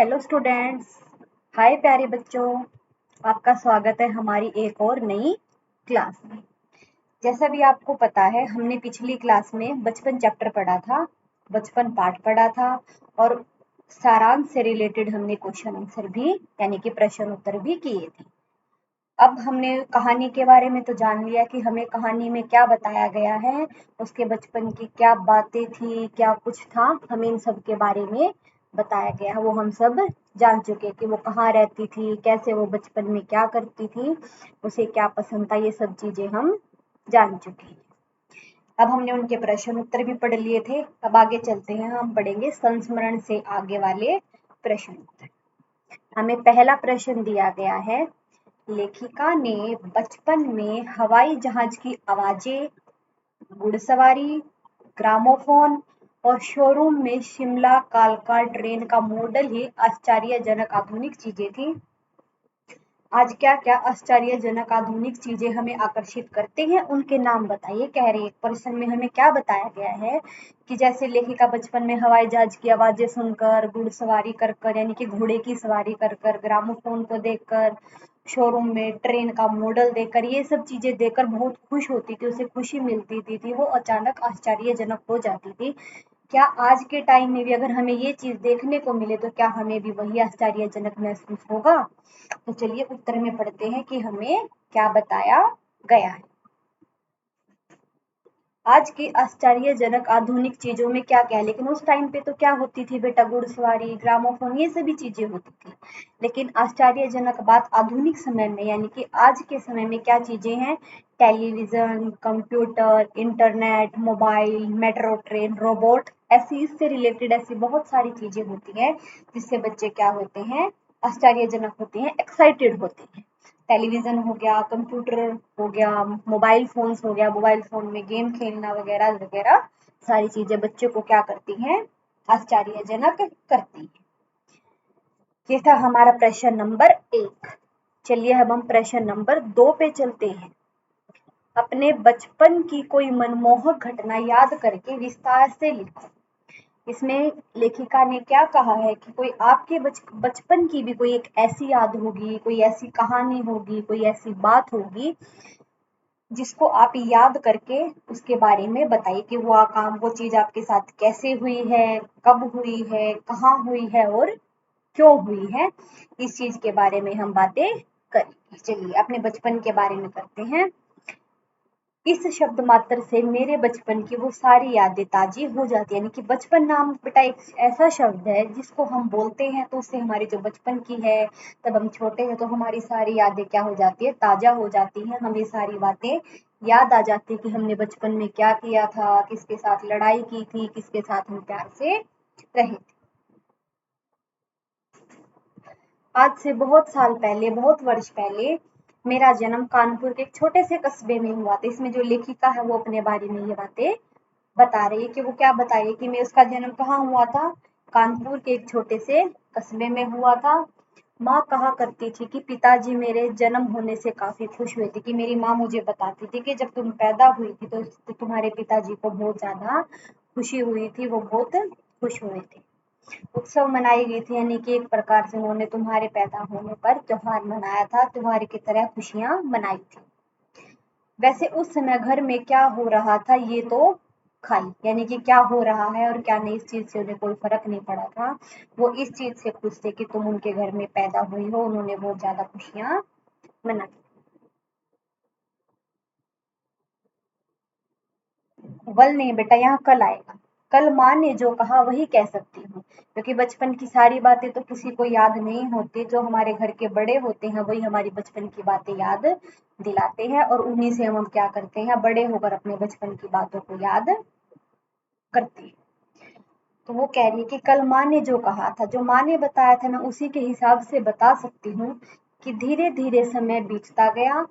Hello students. हाय प्यारे बच्चों, आपका स्वागत है हमारी एक और नई क्लास में। जैसा भी आपको पता है, हमने पिछली क्लास में बचपन चैप्टर पढ़ा था, बचपन पाठ पढ़ा था और सारांश से रिलेटेड हमने क्वेश्चन आंसर भी यानी कि प्रश्न उत्तर भी किए थे। अब हमने कहानी के बारे में तो जान लिया कि हमें कहानी में क्या बताया गया है, उसके बचपन की क्या बातें थी, क्या कुछ था, हमें इन सब के बारे में बताया गया है। वो हम सब जान चुके कि वो कहाँ रहती थी, कैसे वो बचपन में क्या करती थी, उसे क्या पसंद था, ये सब चीजें हम जान चुके हैं। अब हमने उनके प्रश्न उत्तर भी पढ़ लिए थे। अब आगे चलते हैं, हम पढ़ेंगे संस्मरण से आगे वाले प्रश्न उत्तर। हमें पहला प्रश्न दिया गया है, लेखिका ने बचपन में हवाई जहाज की आवाजें, घुड़सवारी, ग्रामोफोन और शोरूम में शिमला कालका ट्रेन का मॉडल ही आश्चर्यजनक आधुनिक चीजें थी। आज क्या क्या आश्चर्यजनक आधुनिक चीजें हमें आकर्षित करते हैं, उनके नाम बताइए। कह रहे एक प्रश्न में हमें क्या बताया गया है कि जैसे लेखिका बचपन में हवाई जहाज की आवाजें सुनकर, घुड़सवारी कर कर यानी कि घोड़े की सवारी कर कर, ग्रामोफोन को देखकर, शोरूम में ट्रेन का मॉडल देखकर, ये सब चीजें देखकर बहुत खुश होती थी, उसे खुशी मिलती थी, वो अचानक आश्चर्यजनक हो जाती थी। क्या आज के टाइम में भी अगर हमें ये चीज देखने को मिले तो क्या हमें भी वही आश्चर्यजनक महसूस होगा? तो चलिए उत्तर में पढ़ते हैं कि हमें क्या बताया गया है। आज की आश्चर्यजनक आधुनिक चीजों में क्या क्या है, लेकिन उस टाइम पे तो क्या होती थी बेटा? घुड़सवारी, ग्रामोफोन, ये सभी चीजें होती थी। लेकिन आश्चर्यजनक बात आधुनिक समय में यानी कि आज के समय में क्या चीजें हैं? Television, computer, internet, mobile, metro train, robot, ऐसी इससे रिलेटेड ऐसी बहुत सारी चीजें होती हैं जिससे बच्चे क्या होते हैं? आश्चर्यजनक होते हैं, एक्साइटेड होते हैं। टेलीविजन हो गया, कंप्यूटर हो गया, मोबाइल फोन्स हो गया, मोबाइल फोन में गेम खेलना वगैरह वगैरह सारी चीजें बच्चे को क्या करती हैं? आश्चर्यजनक करती हैं। ये था हमारा प्रश्न नंबर 1। चलिए अब हम प्रश्न नंबर 2 पे चलते हैं। अपने बचपन की कोई मनमोहक घटना याद करके विस्तार से लिखो। इसमें लेखिका ने क्या कहा है कि कोई आपके बचपन की भी कोई एक ऐसी याद होगी, कोई ऐसी कहानी होगी, कोई ऐसी बात होगी जिसको आप याद करके उसके बारे में बताइए कि वो चीज आपके साथ कैसे हुई है, कब हुई है, कहाँ हुई है और क्यों हुई है। इस चीज के बारे में हम बातें करेंगे। चलिए अपने बचपन के बारे में करते हैं। इस शब्द मात्र से मेरे बचपन की वो सारी यादें ताजी हो जाती है। यानी कि बचपन नाम बेटा एक ऐसा शब्द है जिसको हम बोलते हैं तो उससे हमारी जो बचपन की है, तब हम छोटे हैं तो हमारी सारी यादें क्या हो जाती है? ताजा हो जाती हैं। हमें सारी बातें याद आ जाती है कि हमने बचपन में क्या किया था, किसके साथ लड़ाई की थी, किसके साथ हम प्यार से रहे थे। आज से बहुत साल पहले, बहुत वर्ष पहले मेरा जन्म कानपुर के एक छोटे से कस्बे में हुआ था। इसमें जो लेखिका है वो अपने बारे में ये बातें बता रही है कि वो क्या बता रही है कि मैं उसका जन्म कहाँ हुआ था? कानपुर के एक छोटे से कस्बे में हुआ था। माँ कहा करती थी कि पिताजी मेरे जन्म होने से काफी खुश हुए थे, कि मेरी माँ मुझे बताती थी कि जब तुम पैदा हुई थी तो तुम्हारे पिताजी को बहुत ज्यादा खुशी हुई थी, वो बहुत खुश हुए थे। उत्सव मनाई गई थी यानी कि एक प्रकार से उन्होंने तुम्हारे पैदा होने पर त्योहार मनाया था, त्योहार की तरह खुशियां मनाई थी। वैसे उस समय घर में क्या हो रहा था ये तो खाई, यानी कि क्या हो रहा है और क्या नहीं, इस चीज से उन्हें कोई फर्क नहीं पड़ा था। वो इस चीज से खुश थे कि तुम उनके घर में पैदा हुई हो, उन्होंने बहुत ज्यादा खुशियां मनाई। वल नहीं बेटा, यहाँ कल आएगा। कल माँ ने जो कहा वही कह सकती हूँ, क्योंकि बचपन की सारी बातें तो किसी को याद नहीं होती। जो हमारे घर के बड़े होते हैं वही हमारी बचपन की बातें याद दिलाते हैं और उन्हीं से हम क्या करते हैं? बड़े होकर अपने बचपन की बातों को याद करते हैं। तो वो कह रही है कि कल माँ ने जो कहा था, जो माँ ने बताया था, मैं उसी के हिसाब से बता सकती हूँ कि धीरे धीरे समय बीतता गया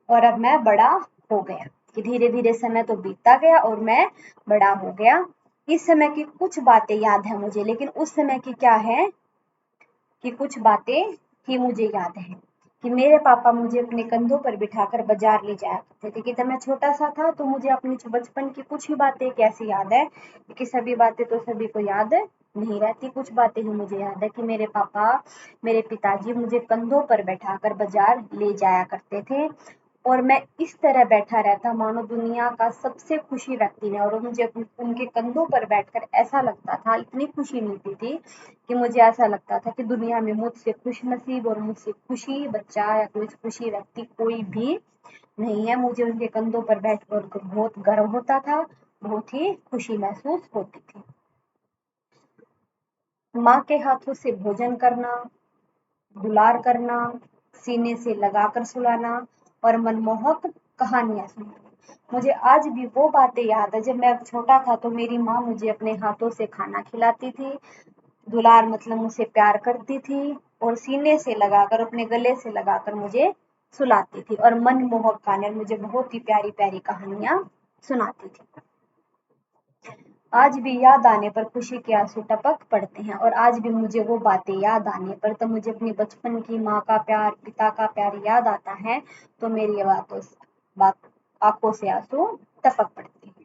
और अब मैं बड़ा हो गया। कि धीरे धीरे समय तो बीतता गया और मैं बड़ा हो गया। इस समय की कुछ बातें याद है मुझे, लेकिन उस समय की क्या है कि कुछ बातें ही मुझे याद है। कि मेरे पापा मुझे अपने कंधों पर बिठाकर बाजार ले जाया करते थे। कि जब मैं छोटा सा था तो मुझे अपनी बचपन की कुछ ही बातें कैसी याद है, कि सभी बातें तो सभी को याद नहीं रहती। कुछ बातें ही मुझे याद है कि मेरे पिताजी मुझे कंधों पर बैठाकर बाजार ले जाया करते थे और मैं इस तरह बैठा रहता मानो दुनिया का सबसे खुशी व्यक्ति है। और मुझे उनके कंधों पर बैठकर ऐसा लगता था, इतनी खुशी मिलती थी कि मुझे ऐसा लगता था कि दुनिया में मुझसे खुश नसीब और मुझसे खुशी बच्चा या कोई खुशी व्यक्ति कोई भी नहीं है। मुझे उनके कंधों पर बैठकर बहुत गर्व होता था, बहुत ही खुशी महसूस होती थी। माँ के हाथों से भोजन करना, दुलार करना, सीने से लगाकर सुलाना और मनमोहक कहानियां सुनाना। मुझे आज भी वो बातें याद है, जब मैं छोटा था तो मेरी माँ मुझे अपने हाथों से खाना खिलाती थी, दुलार मतलब मुझसे प्यार करती थी और सीने से लगाकर अपने गले से लगाकर मुझे सुलाती थी और मनमोहक गाने मुझे बहुत ही प्यारी प्यारी कहानियां सुनाती थी। आज भी याद आने पर खुशी के आंसू टपक पड़ते हैं और आज भी मुझे वो बातें याद आने पर, तो मुझे अपनी बचपन की माँ का प्यार, पिता का प्यार याद आता है तो मेरी बात आंखों से आंसू टपक पड़ते हैं।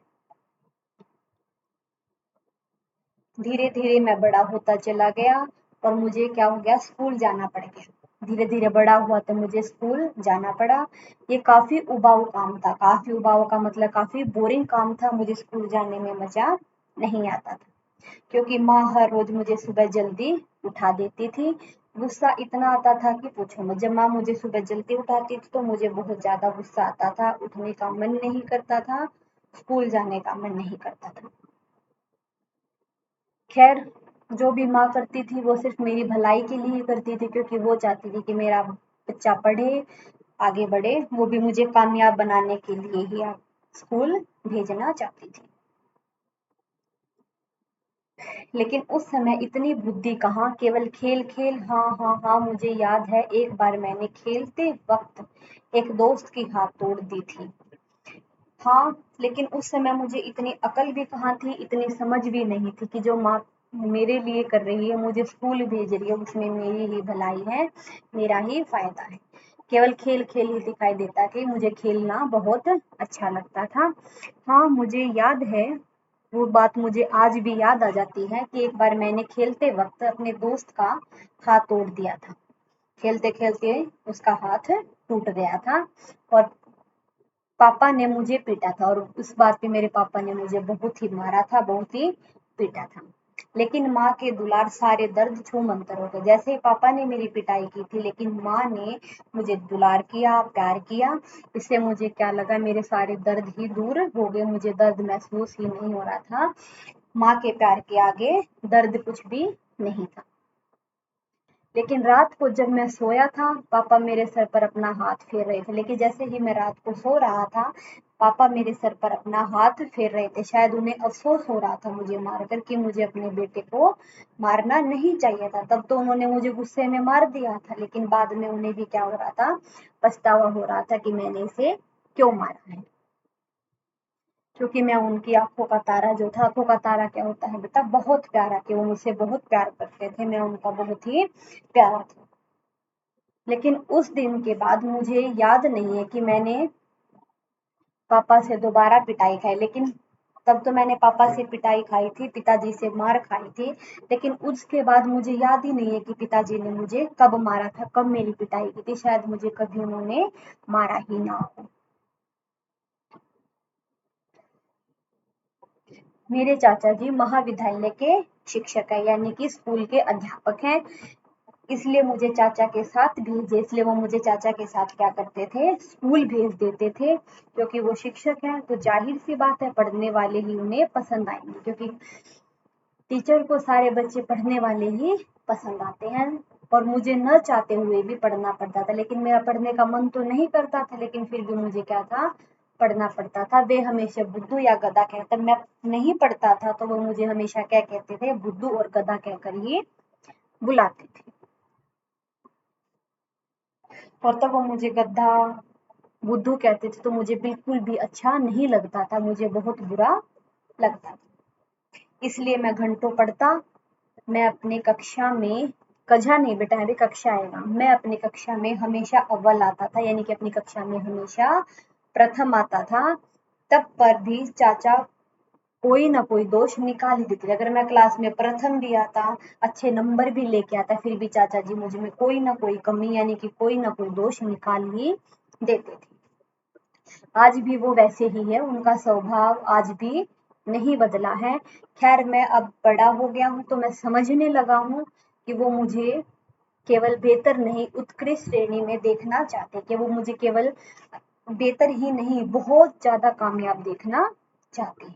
धीरे धीरे मैं बड़ा होता चला गया और मुझे क्या हो गया, स्कूल जाना पड़ गया। धीरे धीरे बड़ा हुआ तो मुझे स्कूल जाना पड़ा। ये काफी उबाऊ काम था, काफी उबाऊ का मतलब काफी बोरिंग काम था। मुझे स्कूल जाने में मजा नहीं आता था क्योंकि माँ हर रोज मुझे सुबह जल्दी उठा देती थी। गुस्सा इतना आता था कि पूछो मत। जब माँ मुझे सुबह जल्दी उठाती थी तो मुझे बहुत ज्यादा गुस्सा आता था, उठने का मन नहीं करता था, स्कूल जाने का मन नहीं करता था। खैर, जो भी माँ करती थी वो सिर्फ मेरी भलाई के लिए ही करती थी, क्योंकि वो चाहती थी कि मेरा बच्चा पढ़े, आगे बढ़े। वो भी मुझे कामयाब बनाने के लिए ही स्कूल भेजना चाहती थी। लेकिन उस समय इतनी बुद्धि कहाँ, केवल खेल खेल। हाँ हाँ हाँ, मुझे याद है एक बार मैंने खेलते वक्त एक दोस्त की हाथ तोड़ दी थी। हाँ, लेकिन उस समय मुझे इतनी अकल भी कहाँ थी, इतनी समझ भी नहीं थी कि जो माँ मेरे लिए कर रही है, मुझे स्कूल भेज रही है, उसमें मेरी ही भलाई है, मेरा ही फायदा है। केवल खेल खेल ही दिखाई देता कि मुझे खेलना बहुत अच्छा लगता था। हाँ, मुझे याद है, वो बात मुझे आज भी याद आ जाती है कि एक बार मैंने खेलते वक्त अपने दोस्त का हाथ तोड़ दिया था। खेलते खेलते उसका हाथ टूट गया था और पापा ने मुझे पीटा था और उस बात पे मेरे पापा ने मुझे बहुत ही मारा था, बहुत ही पीटा था। लेकिन माँ के दुलार सारे दर्द छू मंतर हो गए। जैसे ही पापा ने मेरी पिटाई की थी, लेकिन माँ ने मुझे दुलार किया, प्यार किया। इससे मुझे क्या लगा, मेरे सारे दर्द ही दूर हो गए, मुझे दर्द महसूस ही नहीं हो रहा था। माँ के प्यार के आगे दर्द कुछ भी नहीं था। लेकिन रात को जब मैं सोया था, पापा मेरे सर पर अपना हाथ फेर रहे थे। लेकिन जैसे ही मैं रात को सो रहा था, पापा मेरे सर पर अपना हाथ फेर रहे थे। शायद उन्हें अफसोस हो रहा था मुझे मारकर कि मुझे अपने बेटे को मारना नहीं चाहिए था। तब तो उन्होंने मुझे गुस्से में मार दिया था, लेकिन बाद में उन्हें भी क्या हो रहा था, पछतावा हो रहा था कि मैंने इसे क्यों मारा है। क्योंकि मैं उनकी आंखों का तारा जो था, आंखों का तारा क्या होता है बेटा, बहुत प्यारा, कि वो मुझसे बहुत प्यार करते थे, मैं उनका बहुत ही प्यारा था। लेकिन उस दिन के बाद मुझे याद नहीं है कि मैंने पापा से दोबारा पिटाई खाई। लेकिन तब तो मैंने पापा से पिटाई खाई थी, पिताजी से मार खाई थी। लेकिन उसके बाद मुझे याद ही नहीं है कि पिताजी ने मुझे कब मारा था, कब मेरी पिटाई की थी। शायद मुझे कभी उन्होंने मारा ही ना हो। मेरे चाचा जी महाविद्यालय के शिक्षक है, यानी कि स्कूल के अध्यापक हैं। इसलिए मुझे चाचा के साथ भेजे, इसलिए वो मुझे चाचा के साथ क्या करते थे, स्कूल भेज देते थे। क्योंकि वो शिक्षक हैं तो जाहिर सी बात है पढ़ने वाले ही उन्हें पसंद आएंगे, क्योंकि टीचर को सारे बच्चे पढ़ने वाले ही पसंद आते हैं। और मुझे न चाहते हुए भी पढ़ना पड़ता था, लेकिन मेरा पढ़ने का मन तो नहीं करता था, लेकिन फिर भी मुझे क्या था, पढ़ना पड़ता था। वे हमेशा बुद्धू या गधा कहते, मैं नहीं पढ़ता था तो वो मुझे हमेशा क्या कहते थे, बुद्धू और गधा कहकर ही बुलाते थे। और तब वो मुझे गधा, बुद्धू कहते थे तो मुझे बिल्कुल भी अच्छा नहीं लगता था, मुझे बहुत बुरा लगता था। इसलिए मैं घंटों पढ़ता। मैं अपनी कक्षा में, कक्षा नहीं बेटा, अभी कक्षा आएगा, मैं अपनी कक्षा में हमेशा अव्वल आता था, यानी कि अपनी कक्षा में हमेशा प्रथम आता था। तब पर भी चाचा कोई ना कोई दोष निकाल ही देती थी। अगर मैं क्लास में प्रथम भी आता, अच्छे नंबर भी लेके आता, फिर भी चाचा जी मुझ में कोई ना कोई कमी यानी कि कोई ना कोई दोष निकाल ही देते थे। आज भी वो वैसे ही है, उनका स्वभाव आज भी नहीं बदला है। खैर मैं अब बड़ा हो गया हूँ तो मैं समझने लगा हूँ कि वो मुझे केवल बेहतर नहीं उत्कृष्ट श्रेणी में देखना चाहते, कि वो मुझे केवल बेहतर ही नहीं बहुत ज्यादा कामयाब देखना चाहते हैं।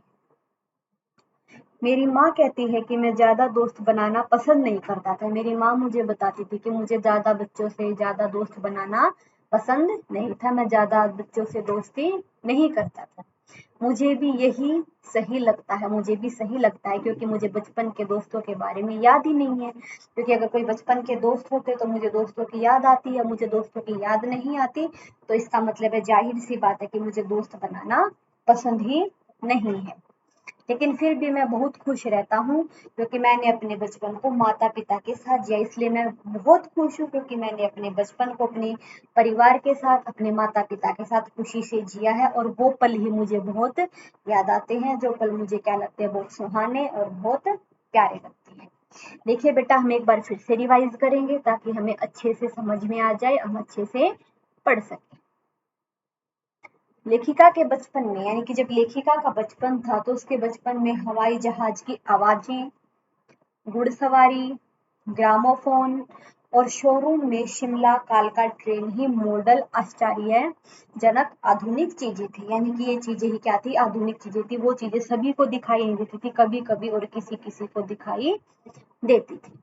मेरी माँ कहती है कि मैं ज्यादा दोस्त बनाना पसंद नहीं करता था। मेरी माँ मुझे बताती थी कि मुझे ज्यादा बच्चों से ज्यादा दोस्त बनाना पसंद नहीं था, मैं ज्यादा बच्चों से दोस्ती नहीं करता था। मुझे भी यही सही लगता है, मुझे भी सही लगता है, क्योंकि मुझे बचपन के दोस्तों के बारे में याद ही नहीं है। क्योंकि अगर कोई बचपन के दोस्त होते तो मुझे दोस्तों की याद आती है, मुझे दोस्तों की याद नहीं आती, तो इसका मतलब है जाहिर सी बात है कि मुझे दोस्त बनाना पसंद ही नहीं है। लेकिन फिर भी मैं बहुत खुश रहता हूँ क्योंकि मैंने अपने बचपन को माता पिता के साथ जिया, इसलिए मैं बहुत खुश हूँ क्योंकि मैंने अपने बचपन को अपने परिवार के साथ, अपने माता पिता के साथ खुशी से जिया है, और वो पल ही मुझे बहुत याद आते हैं, जो पल मुझे क्या लगते हैं बहुत सुहाने और बहुत प्यारे लगते हैं। देखिए बेटा, हम एक बार फिर से रिवाइज करेंगे ताकि हमें अच्छे से समझ में आ जाए, हम अच्छे से पढ़ सकें। लेखिका के बचपन में, यानी कि जब लेखिका का बचपन था तो उसके बचपन में हवाई जहाज की आवाजें, घुड़सवारी, ग्रामोफोन और शोरूम में शिमला कालका ट्रेन ही मॉडल आश्चर्यजनक आधुनिक चीजें थी। यानी कि ये चीजें ही क्या थी, आधुनिक चीजें थी। वो चीजें सभी को दिखाई नहीं देती थी, कभी कभी और किसी किसी को दिखाई देती थी।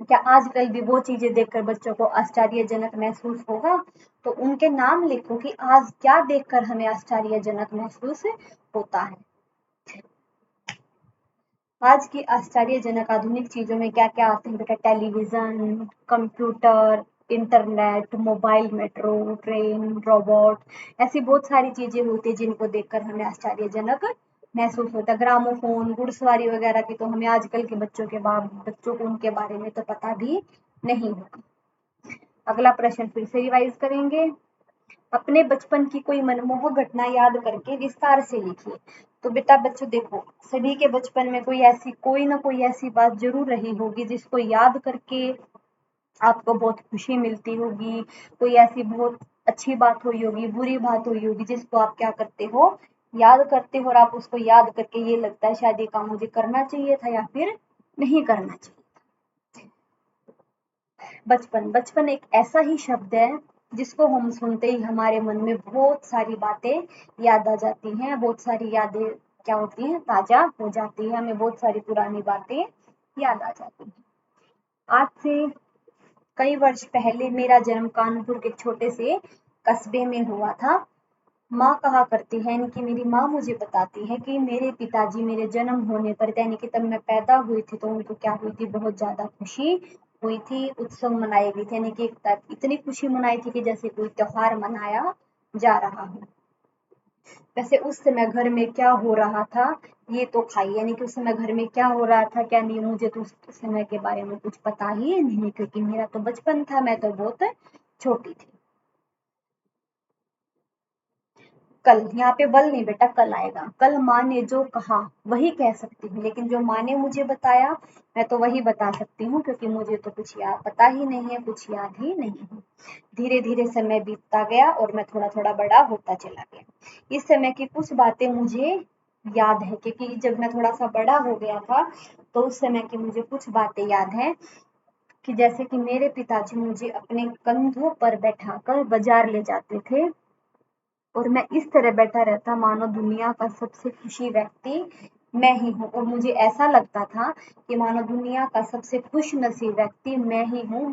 क्या आजकल भी वो चीजें देखकर बच्चों को आश्चर्यजनक महसूस होगा? तो उनके नाम लिखो कि आज क्या देखकर हमें आश्चर्यजनक महसूस होता है। आज की आश्चर्यजनक आधुनिक चीजों में क्या क्या आते हैं बेटा? Television, computer, internet, mobile, metro, train, robot, ऐसी बहुत सारी चीजें होती है जिनको देखकर हमें आश्चर्यजनक महसूस होता है। ग्रामोफोन, घुड़सवारी वगैरह की तो हमें आजकल के बच्चों को उनके बारे में तो पता भी नहीं होगा। अगला प्रश्न फिर से रिवाइज करेंगे। अपने बचपन की कोई मनमोहक घटना याद करके विस्तार से लिखिए। तो बेटा बच्चों देखो, सभी के बचपन में कोई ना कोई ऐसी बात जरूर रही होगी जिसको याद करके आपको बहुत खुशी मिलती होगी। कोई ऐसी बहुत अच्छी बात हुई होगी, बुरी बात हुई होगी, जिसको आप क्या करते हो, याद करते हो, और आप उसको याद करके ये लगता है शायद ये काम मुझे करना चाहिए था या फिर नहीं करना चाहिए। बचपन एक ऐसा ही शब्द है जिसको हम सुनते ही हमारे मन में बहुत सारी बातें याद आ जाती हैं, बहुत सारी यादें क्या होती हैं, ताजा हो जाती है, हमें बहुत सारी पुरानी बातें याद आ जाती हैं। आज से कई वर्ष पहले मेरा जन्म कानपुर के छोटे से कस्बे में हुआ था। माँ कहा करती है, यानी कि मेरी माँ मुझे बताती है कि मेरे पिताजी मेरे जन्म होने पर, यानी कि तब मैं पैदा हुई थी, तो उनको क्या हुई थी, बहुत ज्यादा खुशी हुई थी, उत्सव मनाए गए थे, यानी कि इतनी खुशी मनाई थी कि जैसे कोई त्योहार मनाया जा रहा हो। वैसे उस समय घर में क्या हो रहा था ये तो खाई, यानी कि उस समय घर में क्या हो रहा था क्या नहीं, मुझे तो उस समय के बारे में कुछ पता ही नहीं, क्योंकि मेरा तो बचपन था, मैं तो बहुत छोटी थी। कल, यहाँ पे बल नहीं बेटा, कल आएगा। कल माँ ने जो कहा वही कह सकती हूँ, लेकिन जो माँ ने मुझे बताया मैं तो वही बता सकती हूँ, क्योंकि मुझे तो कुछ याद पता ही नहीं है, कुछ याद ही नहीं है। धीरे धीरे समय बीतता गया और मैं थोड़ा थोड़ा बड़ा होता चला गया। इस समय की कुछ बातें मुझे याद है, क्योंकि जब मैं थोड़ा सा बड़ा हो गया था तो उस समय की मुझे कुछ बातें याद है, कि जैसे कि मेरे पिताजी मुझे अपने कंधों पर बैठाकर बाजार ले जाते थे, और मैं इस तरह बैठा रहता मानो दुनिया का सबसे खुशी व्यक्ति मैं ही हूँ, और मुझे ऐसा लगता था कि मानो दुनिया का सबसे खुश नसीब व्यक्ति मैं ही हूँ,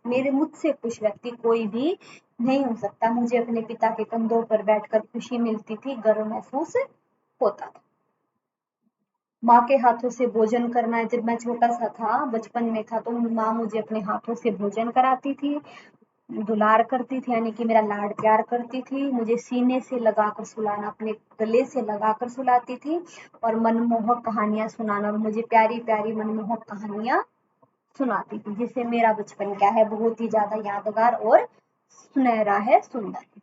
मेरे मुझसे खुश व्यक्ति कोई भी नहीं हो सकता। मुझे अपने पिता के कंधों पर बैठकर खुशी मिलती थी, गर्व महसूस होता था। माँ के हाथों से भोजन करना, जब मैं छोटा सा था, बचपन में था, तो माँ मुझे अपने हाथों से भोजन कराती थी, दुलार करती थी, यानी कि मेरा लाड प्यार करती थी, मुझे सीने से लगाकर सुलाना, अपने गले से लगाकर सुलाती थी, और मनमोहक कहानियां सुनाना, और मुझे प्यारी प्यारी मनमोहक कहानियां सुनाती थी, जिससे मेरा बचपन क्या है, बहुत ही ज्यादा यादगार और सुनहरा है, सुंदर है।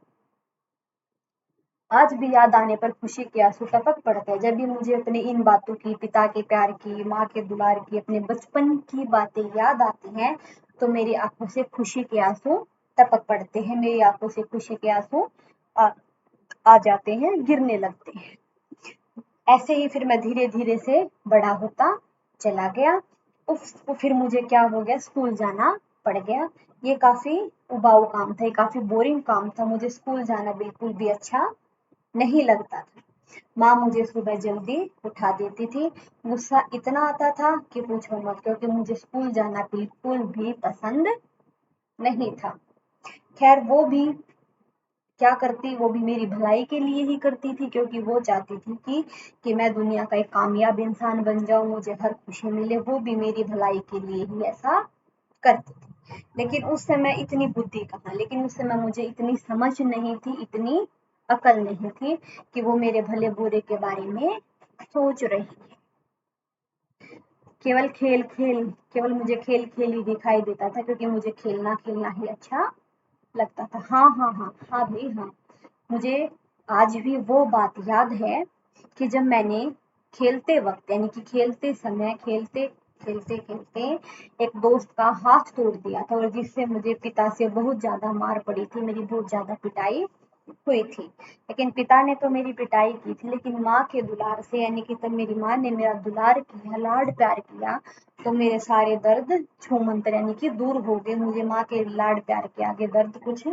आज भी याद आने पर खुशी के आंसू टपक पड़ते हैं। जब भी मुझे अपने इन बातों की, पिता के प्यार की, माँ के दुलार की, अपने बचपन की बातें याद आती हैं, तो मेरी आंखों से खुशी के आंसू टपक पड़ते हैं। मेरी आंखों से खुशी के आंसू आ, आ जाते हैं, गिरने लगते हैं। ऐसे ही फिर मैं धीरे धीरे से बड़ा होता चला गया। फिर मुझे क्या हो गया, स्कूल जाना पड़ गया। ये काफी उबाऊ काम था, ये काफी बोरिंग काम था। मुझे स्कूल जाना बिल्कुल भी अच्छा नहीं लगता था। माँ मुझे सुबह जल्दी उठा देती थी। गुस्सा इतना आता था कि पूछो मत, क्योंकि मुझे स्कूल जाना बिल्कुल भी पसंद नहीं था। खैर वो भी क्या करती, वो भी मेरी भलाई के लिए ही करती थी, क्योंकि वो चाहती थी कि मैं दुनिया का एक कामयाब इंसान बन जाऊं, मुझे हर खुशी मिले। वो भी मेरी भलाई के लिए ही ऐसा करती थी। लेकिन उस समय इतनी बुद्धि कहाँ, लेकिन उस समय मुझे इतनी समझ नहीं थी, इतनी अकल नहीं थी कि वो मेरे भले बुरे के बारे में सोच रही है। केवल मुझे खेल खेल ही दिखाई देता था, क्योंकि मुझे खेलना खेलना ही अच्छा लगता था। हाँ हाँ हाँ हाँ भाई हाँ, मुझे आज भी वो बात याद है कि जब मैंने खेलते वक्त, यानी कि खेलते समय, खेलते खेलते खेलते एक दोस्त का हाथ तोड़ दिया था, और जिससे मुझे पिता से बहुत ज्यादा मार पड़ी थी, मेरी बहुत ज्यादा पिटाई हुई थी। लेकिन पिता ने तो मेरी पिटाई की थी, लेकिन माँ के दुलार से, यानी कि तब मेरी माँ ने मेरा दुलार किया, लाड प्यार किया, तो मेरे सारे दर्द छूमंतर यानी कि दूर हो गए। मुझे माँ के लाड प्यार के आगे दर्द कुछ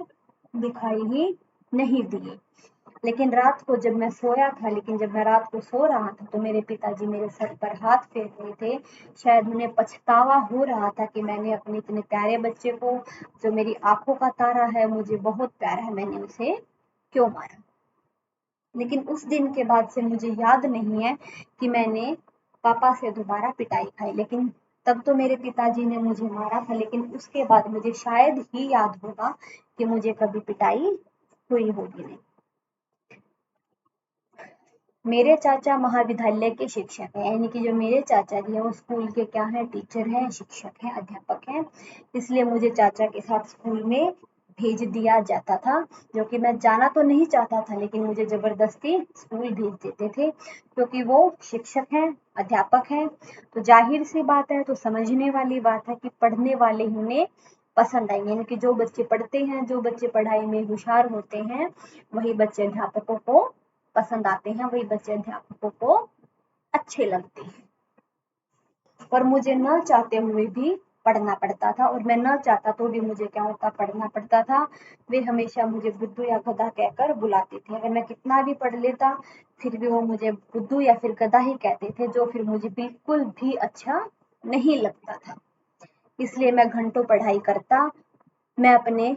दिखाई ही नहीं दिए। लेकिन रात को जब मैं सोया था, लेकिन जब मैं रात को सो रहा था, तो मेरे पिताजी मेरे सर पर हाथ फेर रहे थे। शायद उन्हें पछतावा हो रहा था कि मैंने अपने इतने प्यारे बच्चे को, जो मेरी आंखों का तारा है, मुझे बहुत प्यारा है, मैंने उसे क्यों मारा। लेकिन उस दिन के बाद से मुझे याद नहीं है कि मैंने पापा से दोबारा पिटाई खाई। लेकिन तब तो मेरे पिताजी ने मुझे मारा था, लेकिन उसके बाद मुझे शायद ही याद होगा कि मुझे कभी पिटाई हुई होगी नहीं। मेरे चाचा महाविद्यालय के शिक्षक हैं, यानी कि जो मेरे चाचा जी हैं वो स्कूल के क्या हैं, टीचर हैं, शिक्षक हैं, अध्यापक हैं। इसलिए मुझे चाचा के साथ स्कूल में भेज दिया जाता था, जो कि मैं जाना तो नहीं चाहता था, लेकिन मुझे जबरदस्ती स्कूल भेज देते थे, क्योंकि वो शिक्षक हैं, अध्यापक हैं। तो जाहिर सी बात है, तो समझने वाली बात है कि पढ़ने वाले ही उन्हें पसंद आएंगे, यानी कि जो बच्चे पढ़ते हैं, जो बच्चे पढ़ाई में होशियार होते हैं, वही बच्चे अध्यापकों को पसंद आते हैं, वही बच्चे अध्यापकों को अच्छे लगते हैं। पर मुझे न चाहते हुए भी पढ़ना पड़ता था, और मैं न चाहता तो भी मुझे क्या होता, पढ़ना पड़ता था। वे हमेशा मुझे बुद्धू या गधा कहकर बुलाते थे। अगर मैं कितना भी पढ़ लेता, फिर भी वो मुझे बुद्धू या फिर गधा ही कहते थे, जो फिर मुझे बिल्कुल भी अच्छा नहीं लगता था। इसलिए मैं घंटों पढ़ाई करता। मैं अपने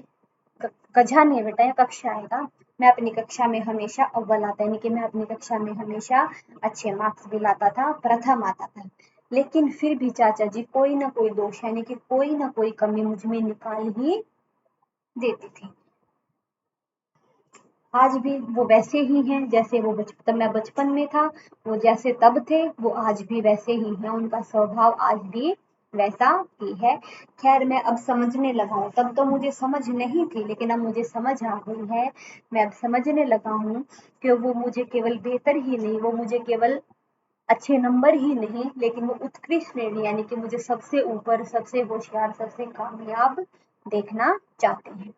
कक्षा नहीं बेटा, या कक्षा आएगा, मैं अपनी कक्षा में हमेशा अव्वल आता, यानी कि मैं अपनी कक्षा में हमेशा अच्छे मार्क्स भी लाता था, प्रथम आता था। लेकिन फिर भी चाचा जी कोई ना कोई दोष, यानी कि कोई ना कोई कमी मुझ में निकाल ही देती थी। आज भी वो वैसे ही हैं जैसे वो तब मैं बचपन में था। वो जैसे तब थे, वो आज भी वैसे ही हैं। उनका स्वभाव आज भी वैसा ही है। खैर मैं अब समझने लगा हूँ, तब तो मुझे समझ नहीं थी, लेकिन अब मुझे समझ आ गई है। मैं अब समझने लगा हूँ कि वो मुझे केवल बेहतर ही नहीं, वो मुझे केवल अच्छे नंबर ही नहीं, लेकिन वो उत्कृष्ट श्रेणी, यानी कि मुझे सबसे ऊपर, सबसे होशियार, सबसे कामयाब देखना चाहते हैं।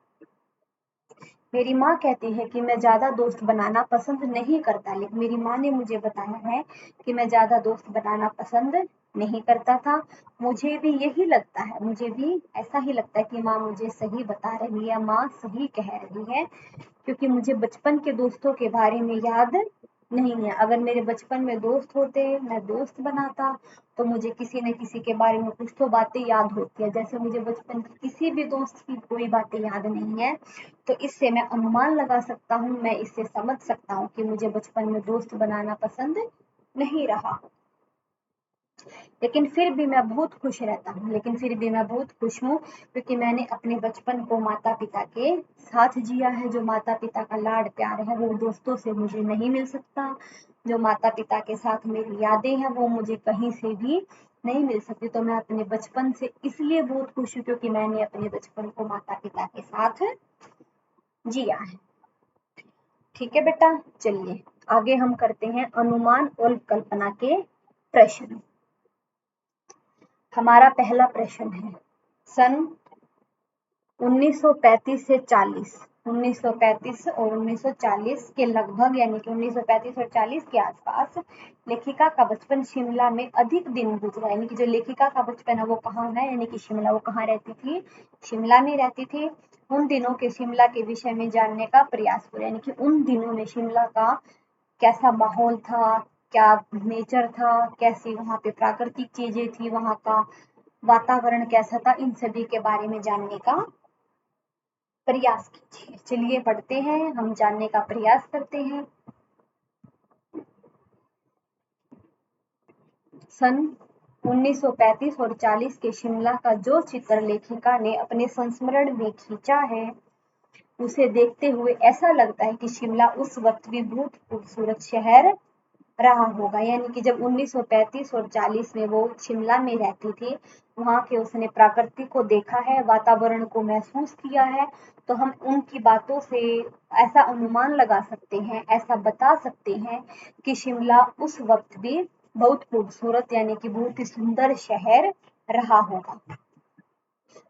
मेरी माँ कहती है कि मैं ज़्यादा दोस्त बनाना पसंद नहीं करता, लेकिन मेरी माँ ने मुझे बताया है कि मैं ज़्यादा दोस्त बनाना पसंद नहीं करता था। मुझे भी यही लगता है, मुझे भी ऐसा ही लगता है कि माँ मुझे सही बता रही है, माँ सही कह रही है, क्योंकि मुझे बचपन के दोस्तों के बारे में याद नहीं है। अगर मेरे बचपन में दोस्त होते, मैं दोस्त बनाता, तो मुझे किसी न किसी के बारे में कुछ तो बातें याद होती है। जैसे मुझे बचपन की किसी भी दोस्त की कोई बातें याद नहीं है, तो इससे मैं अनुमान लगा सकता हूँ, मैं इससे समझ सकता हूँ कि मुझे बचपन में दोस्त बनाना पसंद नहीं रहा। लेकिन फिर भी मैं बहुत खुश रहता हूँ, लेकिन फिर भी मैं बहुत खुश हूँ, क्योंकि मैंने अपने बचपन को माता पिता के साथ जिया है। जो माता पिता का लाड प्यार है, वो दोस्तों से मुझे नहीं मिल सकता। जो माता पिता के साथ मेरी यादें हैं, वो मुझे कहीं से भी नहीं मिल सकती। तो मैं अपने बचपन से इसलिए बहुत खुश हूँ, क्योंकि मैंने अपने बचपन को माता पिता के साथ जिया है। ठीक है बेटा, चलिए आगे हम करते हैं अनुमान और कल्पना के प्रश्न। हमारा पहला प्रश्न है, सन 1935 से 40, 1935 और 1940 के लगभग, यानी कि 1935 और 40 के आसपास लेखिका का बचपन शिमला में अधिक दिन गुजरा। यानी कि जो लेखिका का बचपन है वो कहाँ है, यानी कि शिमला। वो कहाँ रहती थी, शिमला में रहती थी। उन दिनों के शिमला के विषय में जानने का प्रयास करें, यानी कि उन दिनों में शिमला का कैसा माहौल था, क्या नेचर था, कैसी वहाँ पे प्राकृतिक चीजें थी, वहाँ का वातावरण कैसा था, इन सभी के बारे में जानने का प्रयास कीजिए। चलिए पढ़ते हैं, हम जानने का प्रयास करते हैं। सन 1935 और 40 के शिमला का जो चित्र लेखिका ने अपने संस्मरण में खींचा है, उसे देखते हुए ऐसा लगता है कि शिमला उस वक्त भी बहुत खूबसूरत शहर रहा होगा। यानी कि जब 1935 और 40 में वो शिमला में रहती थी, वहाँ के उसने प्रकृति को देखा है, वातावरण को महसूस किया है, तो हम उनकी बातों से ऐसा अनुमान लगा सकते हैं, ऐसा बता सकते हैं कि शिमला उस वक्त भी बहुत खूबसूरत, यानी कि बहुत ही सुंदर शहर रहा होगा।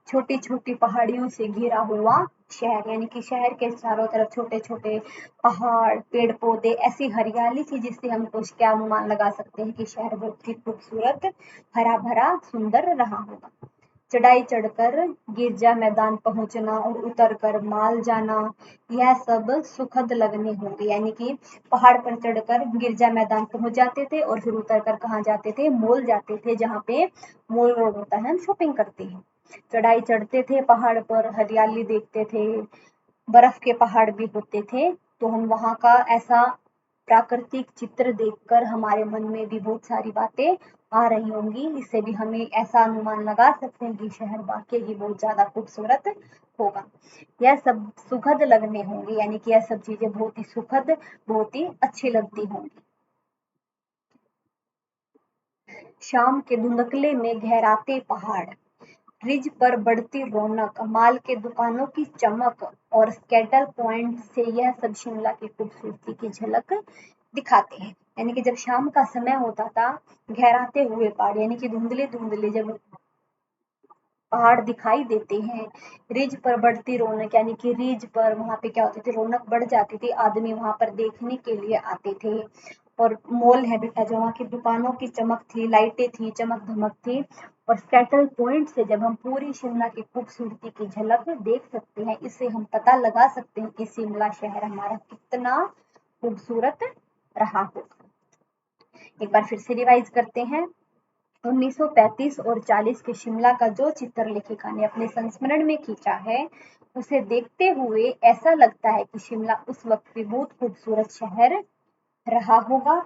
छोटी छोटी पहाड़ियों से घिरा हुआ शहर, यानी कि शहर के चारों तरफ छोटे छोटे पहाड़, पेड़ पौधे, ऐसी हरियाली थी जिससे हम कुछ क्या अनुमान लगा सकते हैं कि शहर बहुत ही खूबसूरत, हरा भरा, सुंदर रहा होगा। चढ़ाई चढ़कर गिरजा मैदान पहुंचना और उतरकर माल जाना, यह सब सुखद लगने होंगे। यानी कि पहाड़ पर चढ़कर गिरजा मैदान पहुंच जाते थे और फिर उतरकर कहाँ जाते थे, मॉल जाते थे, जहाँ पे मॉल रोड होता है, हम शॉपिंग करते हैं। चढ़ाई चढ़ते थे, पहाड़ पर हरियाली देखते थे, बर्फ के पहाड़ भी होते थे, तो हम वहाँ का ऐसा प्राकृतिक चित्र देखकर हमारे मन में भी बहुत सारी बातें आ रही होंगी। इससे भी हमें ऐसा अनुमान लगा सकते हैं कि शहर वाकई ही बहुत ज्यादा खूबसूरत होगा। यह सब सुखद लगने होंगे, यानी कि यह सब चीजें बहुत ही सुखद, बहुत ही अच्छी लगती होंगी। शाम के धुंधले में गहराते पहाड़, रिज पर बढ़ती रौनक, माल के दुकानों की चमक और स्केटल पॉइंट से यह सब शिमला की खूबसूरती की झलक दिखाते हैं। यानी कि जब शाम का समय होता था, गहराते हुए पहाड़, यानी कि धुंधले धुंधले जब पहाड़ दिखाई देते हैं, रिज पर बढ़ती रौनक, यानी कि रिज पर वहां पे क्या होती थी, रौनक बढ़ जाती थी, आदमी वहां पर देखने के लिए आते थे। और मॉल है बेटा, जो वहाँ की दुकानों की चमक थी, लाइटें थी, चमक धमक थी। और स्कैटल पॉइंट से जब हम पूरी शिमला की खूबसूरती की झलक देख सकते हैं, इससे हम पता लगा सकते हैं कि शिमला शहर हमारा कितना खूबसूरत रहा होगा। एक बार फिर से रिवाइज करते हैं। 1935 और 40 के शिमला का जो चित्र लेखिका ने अपने संस्मरण में खींचा है, उसे देखते हुए ऐसा लगता है कि शिमला उस वक्त भी बहुत खूबसूरत शहर रहा होगा।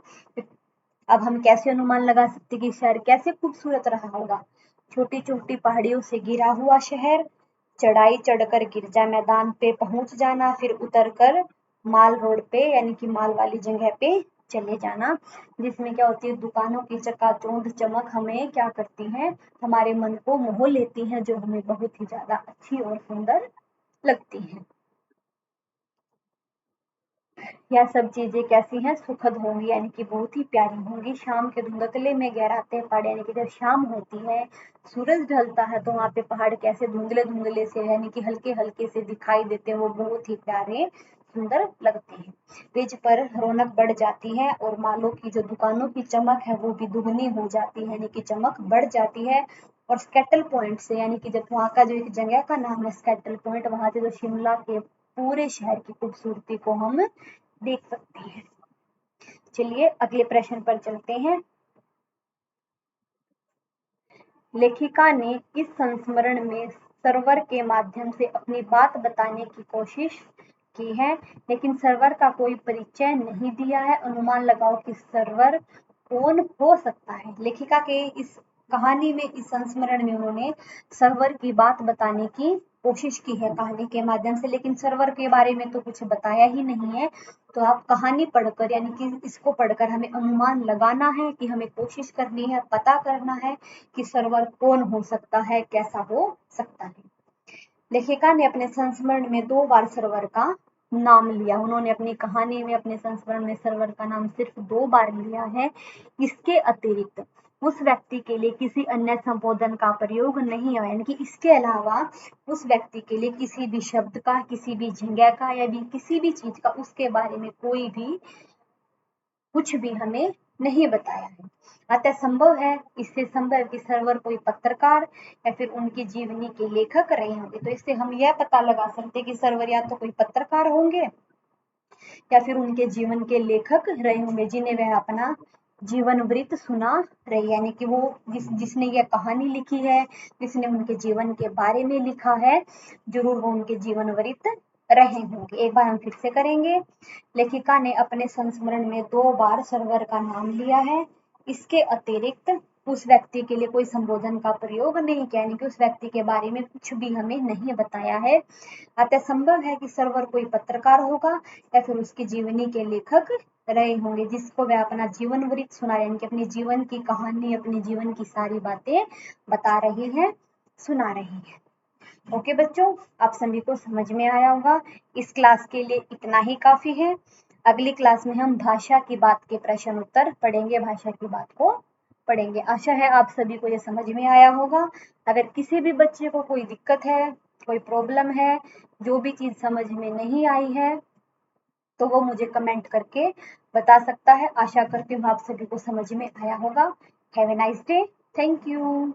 अब हम कैसे अनुमान लगा सकते कि शहर कैसे खूबसूरत रहा होगा। छोटी छोटी पहाड़ियों से घिरा हुआ शहर, चढ़ाई चढ़कर गिरजा मैदान पे पहुंच जाना, फिर उतरकर माल रोड पे, यानी कि माल वाली जगह पे चले जाना, जिसमें क्या होती है, दुकानों की चकाचौंध चमक हमें क्या करती है, हमारे मन को मोह लेती है, जो हमें बहुत ही ज्यादा अच्छी और सुंदर लगती है। यह सब चीजें कैसी हैं, सुखद होंगी, यानी कि बहुत ही प्यारी होंगी। शाम के धुंधले में गहराते पहाड़, यानी कि जब शाम होती है, सूरज ढलता है, तो वहां पे पहाड़ कैसे धुंधले धुंधले से, यानी कि हल्के हल्के से दिखाई देते हैं, वो बहुत ही प्यारे सुंदर लगते हैं। रिज पर रौनक बढ़ जाती है और मालों की जो दुकानों की चमक है वो भी दुगनी हो जाती है, यानी कि चमक बढ़ जाती है। और स्केटल पॉइंट से, यानी कि जब वहाँ का जो एक जगह का नाम है स्केटल पॉइंट, वहां से जो शिमला के पूरे शहर की खूबसूरती को हम देख सकते हैं। चलिए अगले प्रश्न पर चलते हैं। लेखिका ने इस संस्मरण में सर्वर के माध्यम से अपनी बात बताने की कोशिश की है, लेकिन सर्वर का कोई परिचय नहीं दिया है। अनुमान लगाओ कि सर्वर कौन हो सकता है। लेखिका के इस कहानी में, इस संस्मरण में उन्होंने सर्वर की बात बताने की कोशिश की है कहानी के माध्यम से, लेकिन सर्वर के बारे में तो कुछ बताया ही नहीं है। तो आप कहानी पढ़कर, यानी कि इसको पढ़कर हमें अनुमान लगाना है, कि हमें कोशिश करनी है, पता करना है कि सर्वर कौन हो सकता है, कैसा हो सकता है। लेखिका ने अपने संस्मरण में 2 बार सर्वर का नाम लिया। उन्होंने अपनी कहानी में, अपने संस्मरण में सरवर का नाम सिर्फ 2 बार लिया है। इसके अतिरिक्त उस व्यक्ति के लिए किसी अन्य संबोधन का प्रयोग नहीं है, यानी कि इसके अलावा उस व्यक्ति के लिए किसी भी शब्द का, किसी भी जगह का या भी किसी भी चीज का, उसके बारे में कोई भी कुछ भी हमें नहीं बताया है। अतः संभव है, इससे संभव है कि सरवर कोई पत्रकार या फिर उनकी जीवनी के लेखक रहे होंगे। तो इससे हम यह पता लगा सकते हैं कि सरवर या तो कोई पत्रकार होंगे या फिर उनके जीवन के लेखक रहे होंगे, जिन्हें वह अपना जीवन वृत्त सुना रही, यानी कि वो जिसने यह कहानी लिखी है, जिसने उनके जीवन के बारे में लिखा है, जरूर वो उनके जीवन वृत्त रहे होंगे। एक बार हम फिर से करेंगे। लेखिका ने अपने संस्मरण में 2 बार सरवर का नाम लिया है। इसके अतिरिक्त उस व्यक्ति के लिए कोई संबोधन का प्रयोग नहीं किया, यानी कि उस व्यक्ति के बारे में कुछ भी हमें नहीं बताया है। अतः संभव है कि सरवर कोई पत्रकार होगा या फिर उसकी जीवनी के लेखक रहे होंगे, जिसको वह अपना जीवन वृत्त सुना, यानी कि अपने जीवन की कहानी, अपने जीवन की सारी बातें बता रही है, सुना रही है। ओके बच्चों, आप सभी को समझ में आया होगा। इस क्लास के लिए इतना ही काफी है। अगली क्लास में हम भाषा की बात के प्रश्न उत्तर पढ़ेंगे, भाषा की बात को पढ़ेंगे। आशा है आप सभी को यह समझ में आया होगा। अगर किसी भी बच्चे को कोई दिक्कत है, कोई प्रॉब्लम है, जो भी चीज समझ में नहीं आई है, तो वो मुझे कमेंट करके बता सकता है। आशा करती हूँ आप सभी को समझ में आया होगा। Have a nice day. Thank you.